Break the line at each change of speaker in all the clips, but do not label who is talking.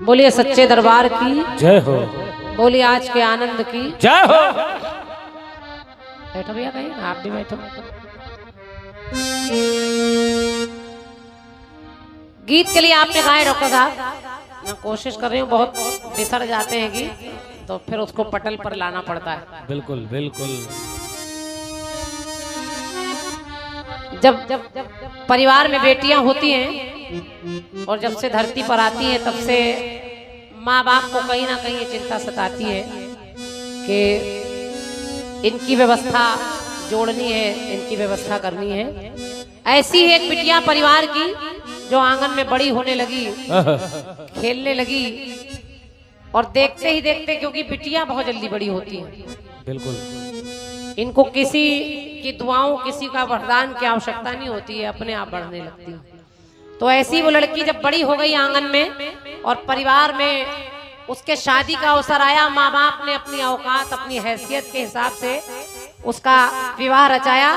बोलिए सच्चे दरबार की
जय हो।
बोलिए आज के आनंद की
जय हो।
बैठो भैया, कहीं आप भी बैठो। गीत के लिए आपने गाए डॉक्टर साहब, मैं कोशिश कर रही हूँ, बहुत बिसर जाते हैं गीत तो फिर उसको पटल पर लाना पड़ता है।
बिल्कुल बिल्कुल।
जब जब जब परिवार में बेटियां होती हैं और जब से धरती पर आती हैं तब से माँ बाप को कहीं ना कहीं ये चिंता सताती है कि इनकी व्यवस्था जोड़नी है, इनकी व्यवस्था करनी है। ऐसी ही एक बिटिया परिवार की जो आंगन में बड़ी होने लगी, खेलने लगी, और देखते ही देखते, क्योंकि बिटियां बहुत जल्दी बड़ी होती हैं,
बिल्कुल
इनको किसी की दुआओं, किसी का वरदान की आवश्यकता नहीं होती है, अपने आप बढ़ने लगती है। तो ऐसी वो लड़की जब बड़ी हो गई आंगन में और परिवार में उसके शादी का अवसर आया, माँ बाप ने अपनी औकात, अपनी हैसियत के हिसाब से उसका विवाह रचाया।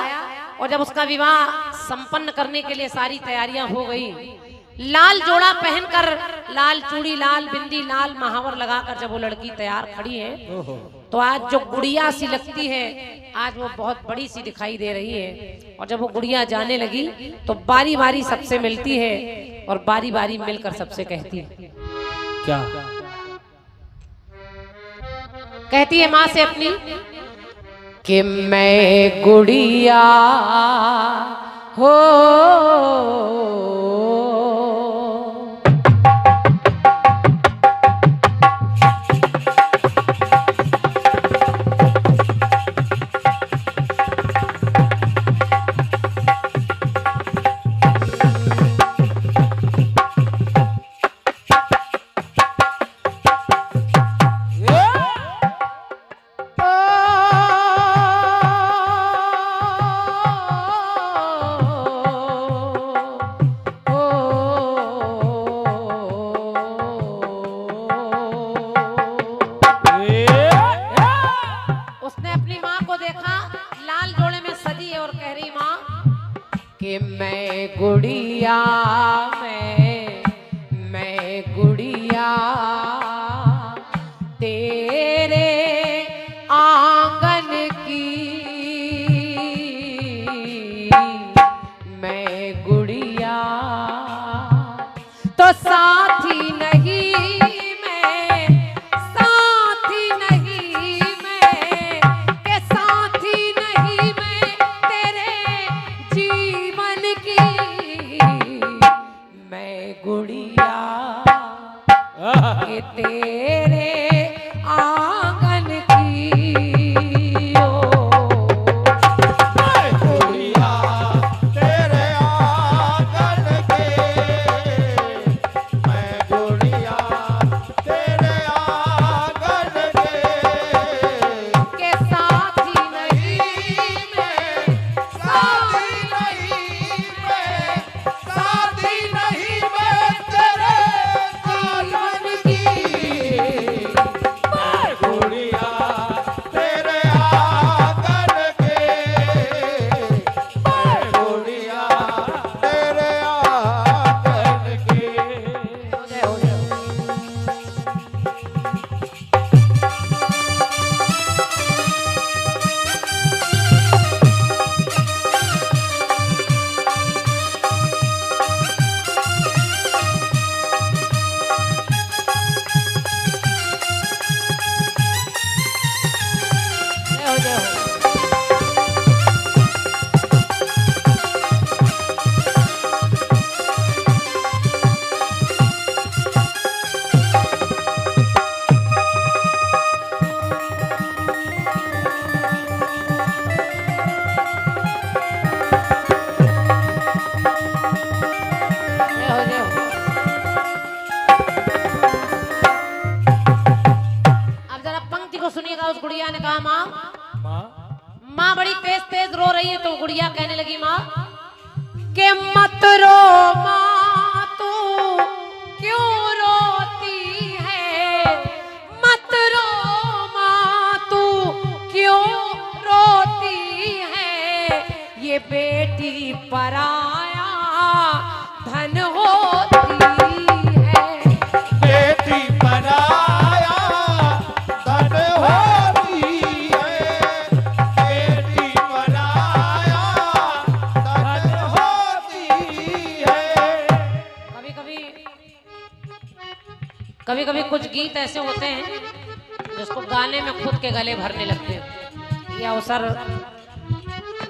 और जब उसका विवाह संपन्न करने के लिए सारी तैयारियां हो गई, लाल जोड़ा पहनकर, लाल चूड़ी, लाल बिंदी, लाल महावर लगाकर जब वो लड़की तैयार खड़ी है, तो आज जो गुड़िया सी लगती है, आज वो बहुत बड़ी सी दिखाई दे रही है। और जब वो गुड़िया जाने लगी तो बारी बारी सबसे मिलती है और बारी बारी मिलकर सबसे कहती है,
क्या
कहती है माँ से अपनी कि मैं गुड़िया हो कि मैं गुड़िया, मैं गुड़िया तेरे आंगन की, मैं गुड़िया तो साथी नहीं, मैं साथी नहीं, मैं के साथी नहीं, मैं तेरे जीवन की, मैं गुड़िया के तेरे आंगन की। ओ
मैं गुड़िया तेरे आंगन के, मैं गुड़िया तेरे आंगन
के साथी नहीं, मैं
साथी नहीं, मैं साथी नहीं, मैं तेरे जीवन की, मैं गुड़िया तेरे आंगन के, मैं गुड़िया तेरे आंगन के।
हो जाए, हो जाए। हो जाए। हो जाए। अब जरा पंक्ति को सुनिएगा। उस गुड़िया ने कहा, माँ,
माँ
माँ बड़ी तेज तेज रो रही है, तो गुड़िया कहने लगी, माँ के मत रो माँ, तू क्यों रोती है, मत रो माँ, तू क्यों रोती है, ये बेटी पराया धन होती है,
बेटी
कभी कभी कुछ गीत ऐसे होते हैं जिसको गाने में खुद के गले भरने लगते हैं। ये अवसर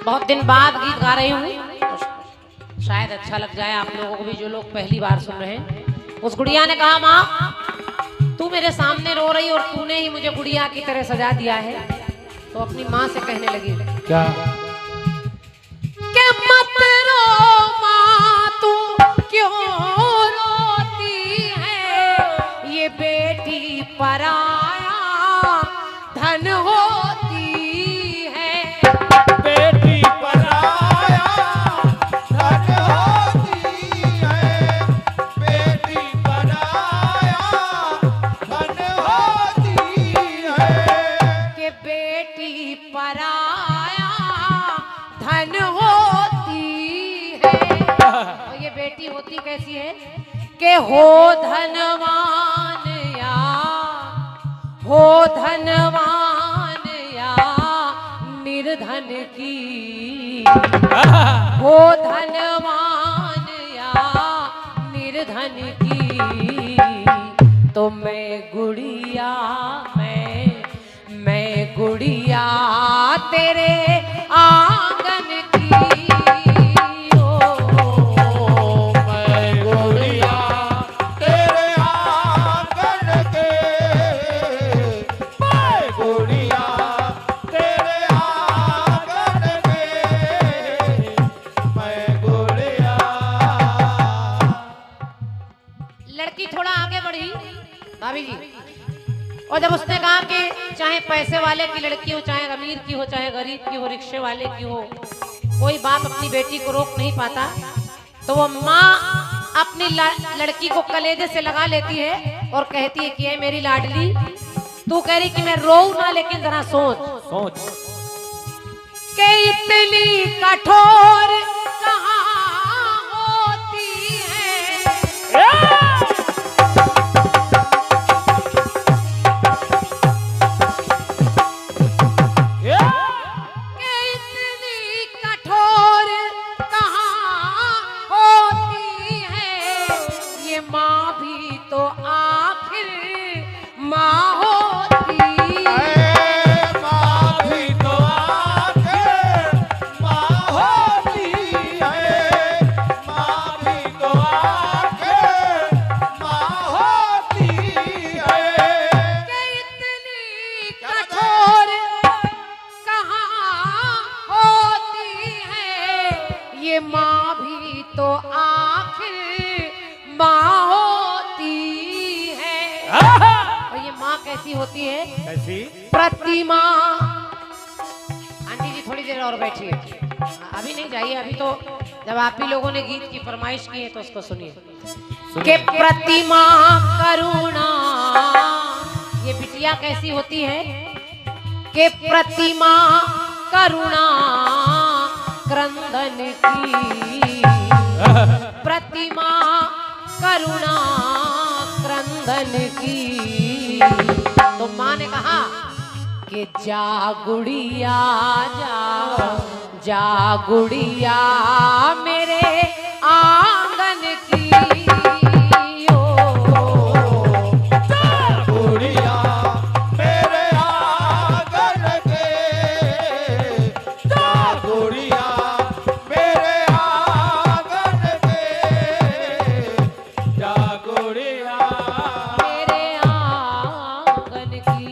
बहुत दिन बाद गीत गा रही हूँ, तो शायद अच्छा लग जाए आप लोगों को भी, जो लोग पहली बार सुन रहे हैं। उस गुड़िया ने कहा, माँ तू मेरे सामने रो रही और तूने ही मुझे गुड़िया की तरह सजा दिया है। तो अपनी माँ से कहने लगी,
क्या?
कि मत रो माँ, तू क्यों रोती है, ये बेटी पराया धन होती है।
बेटी पराया धन होती है, बेटी पराया धन होती है,
कि बेटी पराया धन होती है। और ये बेटी होती कैसी है कि हो धनवान या हो धनवान या निर्धन की, हो धनवान या निर्धन की। तो मैं गुड़िया, मैं गुड़िया तेरे आंगन की, ओ
मैं गुड़िया तेरे आंगन के, मैं गुड़िया तेरे आंगन के, मैं गुड़िया।
लड़की थोड़ा आगे बढ़ी भाभी जी, और जब उसने कहा कि चाहे पैसे वाले की लड़की हो, चाहे अमीर की हो, चाहे गरीब की हो, रिक्शे वाले की हो, कोई बाप अपनी बेटी को रोक नहीं पाता, तो वो माँ अपनी लड़की को कलेजे से लगा लेती है और कहती है कि ये मेरी लाडली, तू कह रही कि मैं रोऊं ना, लेकिन जरा सोच कि इतनी कठोर कहाँ होती है। माँ भी तो आखिर माँ होती है। और ये माँ कैसी होती है?
कैसी?
प्रतिमा। आंटी जी थोड़ी देर और बैठिए, अभी नहीं जाइए, अभी तो जब आप ही लोगों ने गीत की फरमाइश की है तो उसको सुनिए। के प्रतिमा करुणा, ये बिटिया कैसी होती है? के प्रतिमा करुणा क्रंदन की, प्रतिमा करुणा क्रंदन की। तो माँ ने कहा कि जा गुड़िया जा, जा गुड़िया मेरे आंगन की,
गुड़िया मेरे आंगन के, जा गुड़िया मेरे आंगन के, जा गुड़िया
मेरे आंगन की।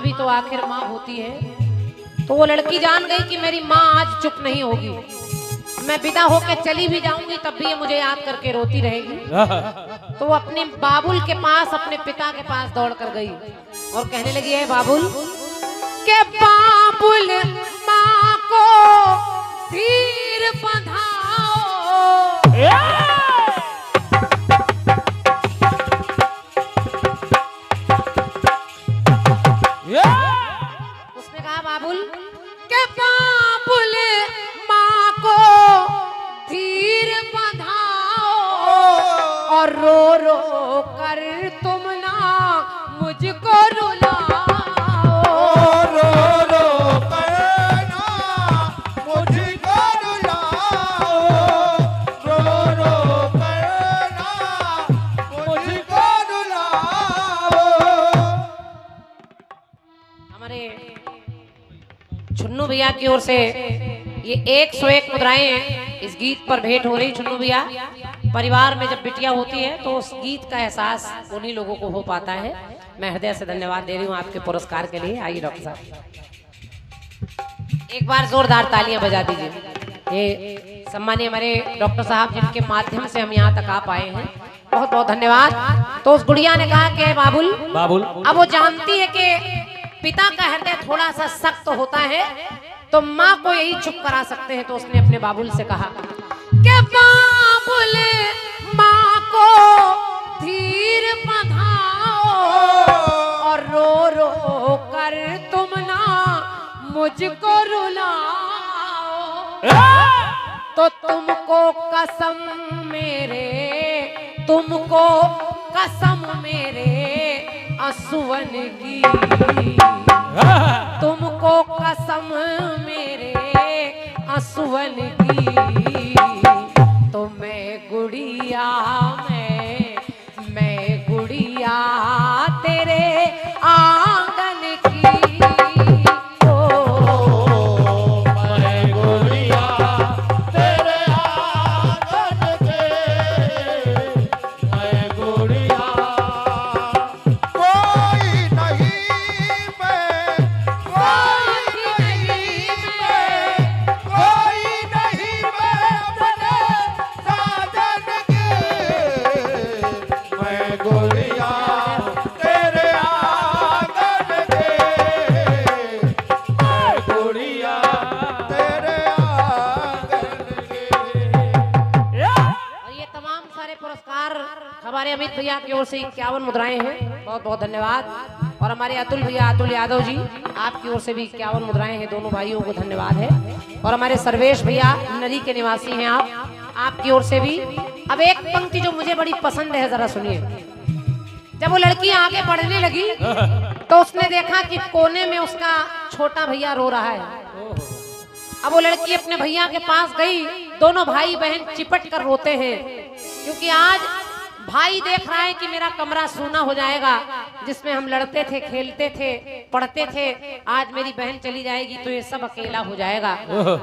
भी तो आखिर माँ होती है। तो वो लड़की जान गई कि मेरी माँ आज चुप नहीं होगी, मैं विदा होके चली भी जाऊंगी तब भी ये मुझे याद करके रोती रहेगी। तो वो अपने बाबुल के पास, अपने पिता के पास दौड़ कर गई और कहने लगी, है बाबुल के बाबुल माँ को धीर बंधाओ। उसने कहा, बाबुल के बाबुल माँ को धीर बंधाओ और रो रो कर तुम ना मुझको रुलाओ।
रो रो करना मुझको रुलाओ, रो रो करना मुझको रुलाओ।
हमारे छुन्नू भैया की ओर से ये 101 मुद्राएं इस गीत पर भेंट हो रही। छुन्नू भैया, परिवार में जब बिटिया होती है तो उस गीत का एहसास उन्हीं लोगों को हो पाता है। मैं हृदय से धन्यवाद दे रही हूँ आपके पुरस्कार के लिए। आइए डॉक्टर साहब, एक बार जोरदार तालियां बजा दीजिए। ये सम्मानीय हमारे डॉक्टर साहब जिनके माध्यम से हम यहाँ तक आ पाए हैं, बहुत बहुत धन्यवाद। तो उस गुड़िया ने कहा कि बाबुल,
बाबुल,
अब वो जानती है कि पिता का हृदय थोड़ा सा सख्त होता है तो माँ को यही चुप करा सकते हैं। तो उसने अपने बाबुल से कहा कि बाबुल माँ को धीर बंधाओ और रो रो कर तुम ना मुझको रुलाओ। तो तुमको कसम मेरे, तुमको कसम मेरे असुवन की, तुमको कसम मेरे असुवन की। तो मैं गुड़िया, मैं गुड़िया तेरे आंगन की। ओ
मैं गुड़िया तेरे आंगन के, मैं गुड़िया कोई नहीं मैं, कोई नहीं मैं, कोई नहीं मैं अपने साजन के। मैं गुड़िया तेरे आंगन के, मैं गुड़िया तेरे आंगन के।
और ये तमाम सारे पुरस्कार हमारे अमित भैया की ओर से 51 मुद्राएं हैं, बहुत बहुत धन्यवाद। और हमारे अतुल भैया, अतुल यादव जी, आपकी ओर से भी 51 मुद्राएं हैं, दोनों भाइयों को धन्यवाद है। और हमारे सर्वेश भैया नरी के निवासी हैं आप, आपकी ओर से भी। अब एक पंक्ति जो मुझे बड़ी पसंद है, जरा सुनिए। जब वो लड़की आगे बढ़ने लगी तो उसने देखा कि कोने में उसका छोटा भैया रो रहा है। अब वो लड़की अपने भैया के पास गई, दोनों भाई बहन चिपट कर रोते हैं, क्योंकि आज भाई देख रहा है कि मेरा कमरा सूना हो जाएगा, जिसमें हम लड़ते थे, खेलते थे, पढ़ते थे। आज मेरी बहन चली जाएगी तो ये सब अकेला हो जाएगा।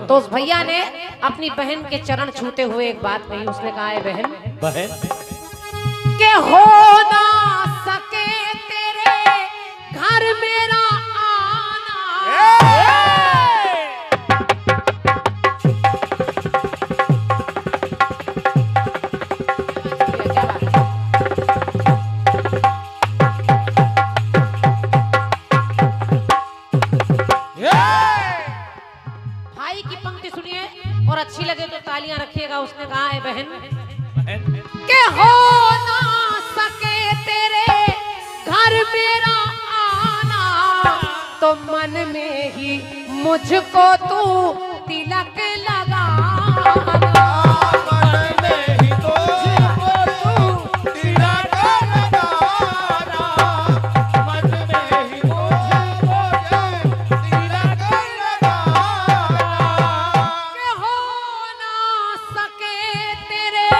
तो उस भैया ने अपनी बहन के चरण छूते हुए एक बात कही। उसने कहा, है बहन,
बहन
के हो ना सके तेरे घर मेरा आना। भाई की पंक्ति सुनिए और अच्छी लगे तो तालियां रखिएगा। उसने कहा, है बहन के हो ना सके तेरे घर मेरा आना, तो मन में ही मुझको तू तिलक लगा।
मन में ही तुझको तू तिलक लगाना, मन में ही मुझको तिलक लगाना।
के हो ना सके तेरे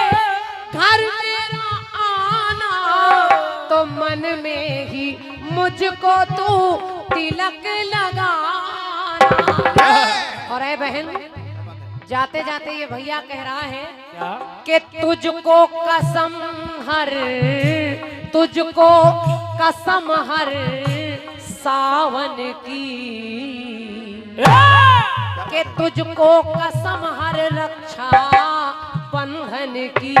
घर मेरा आना, तो मन में ही मुझको तू तिलक लगाना। और ऐ बहन, जाते जाते ये भैया कह रहा है
क्या?
कि तुझको कसम हर, तुझको कसम हर सावन की के तुझको कसम हर रक्षा बंधन की।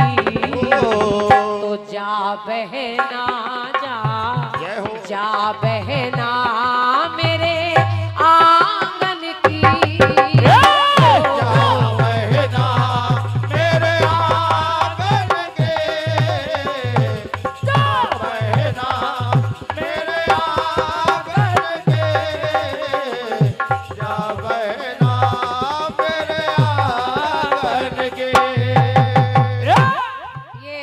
तो जा बहना जा बहना मेरे आंगन की।
जा बहना मेरे आंगन के, जा बहना मेरे आंगन के, जा बहना मेरे आंगन के।
ये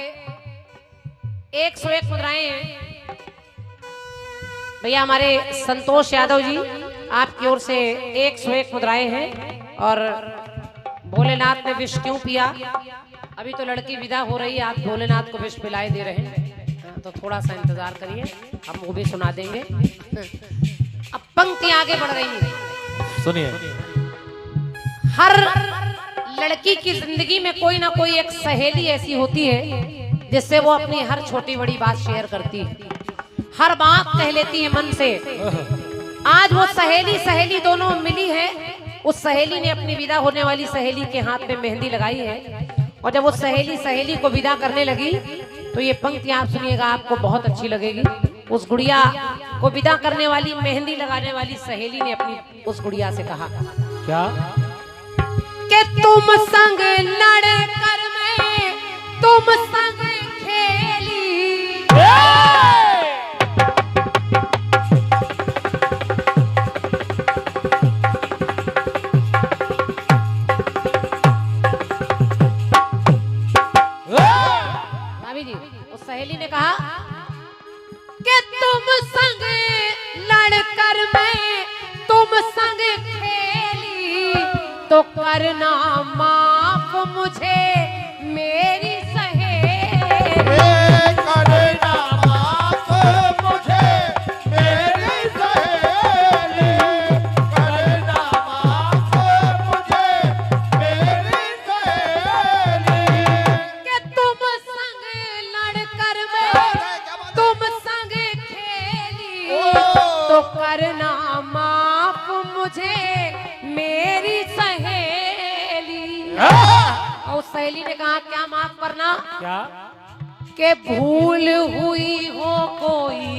101 मुद्राएं हैं भैया। हमारे संतोष यादव जी आपकी ओर से 101 मुद्राएं हैं। और भोलेनाथ ने विष क्यों पिया? अभी तो लड़की विदा हो रही है, आप भोलेनाथ को विष पिलाए दे रहे हैं, तो थोड़ा सा इंतजार करिए, हम वो भी सुना देंगे। अब पंक्ति आगे बढ़ रही है,
सुनिए।
हर लड़की की जिंदगी में कोई ना कोई एक सहेली ऐसी होती है जिससे वो अपनी हर छोटी बड़ी बात शेयर करती है, हर बात कह लेती है मन से। आज वो सहेली दोनों मिली है। उस सहेली ने अपनी विदा होने वाली सहेली के हाथ में मेहंदी लगाई है, और जब वो सहेली को विदा करने लगी तो ये पंक्ति आप सुनिएगा, आपको बहुत अच्छी लगेगी। उस गुड़िया को विदा करने वाली, मेहंदी लगाने वाली सहेली ने अपनी उस गुड़िया से कहा
क्या?
कि तुम संग लड़ कर मैं तुम संग खेली। भाभी जी, उस सहेली ने कहा कि तुम संग लड़कर मैं तुम संग खेली, तो करना माफ मुझे मेरी सहेली।
करना माफ मुझे मेरी सहेली, करना माफ मुझे मेरी सहेली।
कि तुम संग लड़कर मैं तुम संग खेली, तो करना माफ मुझे मेरी सहेली। और सहेली ने कहा क्या माफ करना?
क्या?
के भूल हुई हो कोई,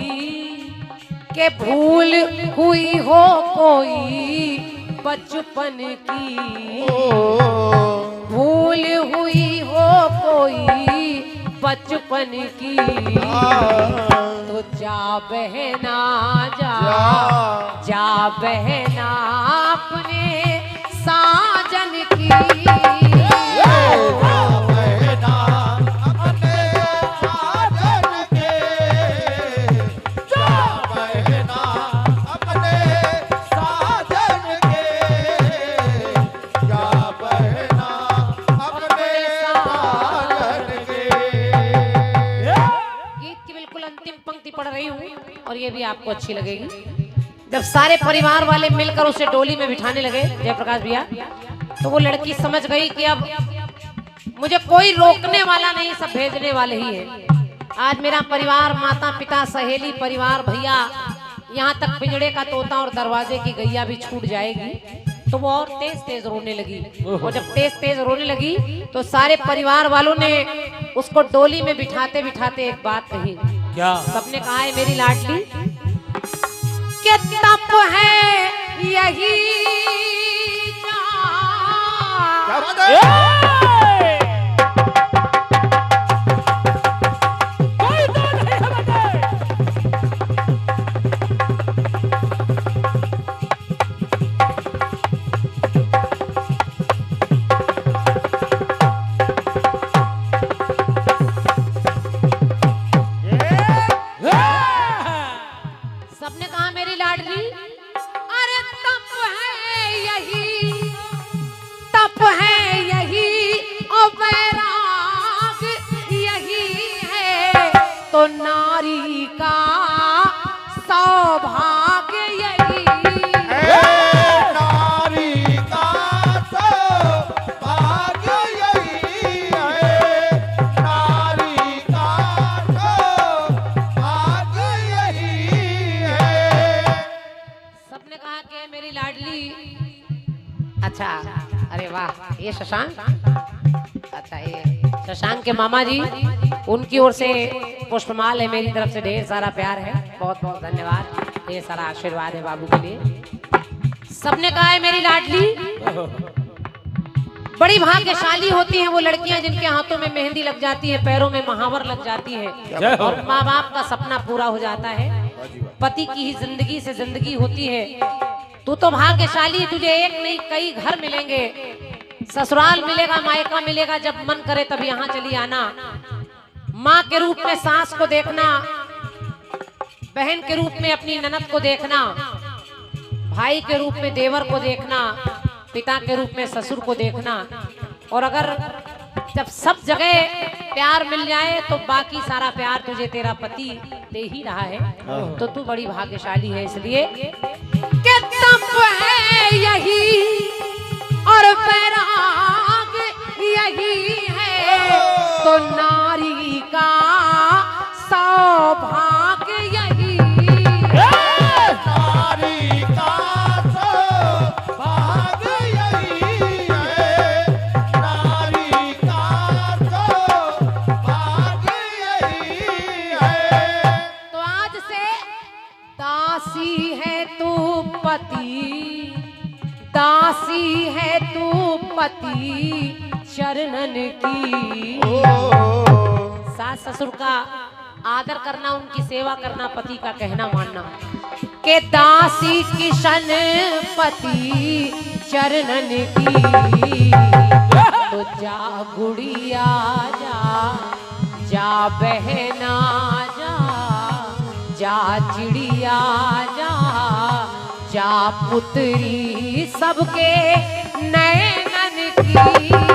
के भूल हुई हो कोई बचपन की, भूल हुई हो कोई बचपन की। तो जा बहना जा बहना अपने साजन की।
बहना अपने साजन के, जा बहना अपने साजन के, जा बहना अपने साजन के।
गीत की बिल्कुल अंतिम पंक्ति पढ़ रही हूँ और ये भी आपको अच्छी लगेगी। जब सारे परिवार वाले मिलकर उसे डोली में बिठाने लगे जयप्रकाश भैया, तो वो लड़की समझ गई कि अब मुझे कोई रोकने वाला नहीं, सब भेजने वाले ही है। आज मेरा परिवार, माता पिता, सहेली, परिवार, भैया, यहाँ तक पिंजड़े का तोता और दरवाजे की गैया भी छूट जाएगी। तो वो और तेज तेज रोने लगी, और जब तेज तेज रोने लगी तो सारे परिवार वालों ने उसको डोली में बिठाते बिठाते एक बात कही।
क्या?
सबने कहा है मेरी लाडली कि तप है यही
क्या
जान,
बात है?
कोई तो नहीं समझे।
सबने कहा मेरी लाडली, अरे तप है यही, तप है यही सबने कहा कि मेरी लाडली। अच्छा, अरे वाह, ये शशांक। अच्छा, ये शशांक के मामा जी, उनकी ओर से पुष्पमाल है, मेरी तरफ से ढेर सारा प्यार है, बहुत बहुत धन्यवाद, ढेर सारा आशीर्वाद है बाबू के लिए। सबने कहा है मेरी लाडली। बड़ी भाग्यशाली होती हैं वो लड़कियां जिनके हाथों में मेहंदी लग जाती है, पैरों में महावर लग जाती है और माँ बाप का सपना पूरा हो जाता है, पति की ही जिंदगी से जिंदगी होती है। तू तो भाग्यशाली, तुझे एक नहीं कई घर मिलेंगे, ससुराल मिलेगा, मायका मिलेगा, जब मन करे तब यहाँ चली आना। माँ के रूप में सास को देखना, बहन के रूप में अपनी ननद को देखना, भाई के रूप में देवर को देखना, पिता के रूप में ससुर को देखना। और अगर जब सब जगह प्यार मिल जाए तो बाकी सारा प्यार तुझे तेरा पति दे ही रहा है, तो तू बड़ी भाग्यशाली है। इसलिए कि तप है यही और वैराग यही है, तो नारी का सौभाग्य यही है।
नारी का सौभाग्य यही है, नारी का सौभाग्य यही है।
तो आज से दासी है तू पति, दासी है तू पति चरणन की। सास ससुर का आदर करना, उनकी सेवा करना, पति का कहना मानना। के दासी किशन पति चरणन की। तो जा गुड़िया जा, जा बहना जा, जा चिड़िया जा, जा पुत्री सबके नैनन की।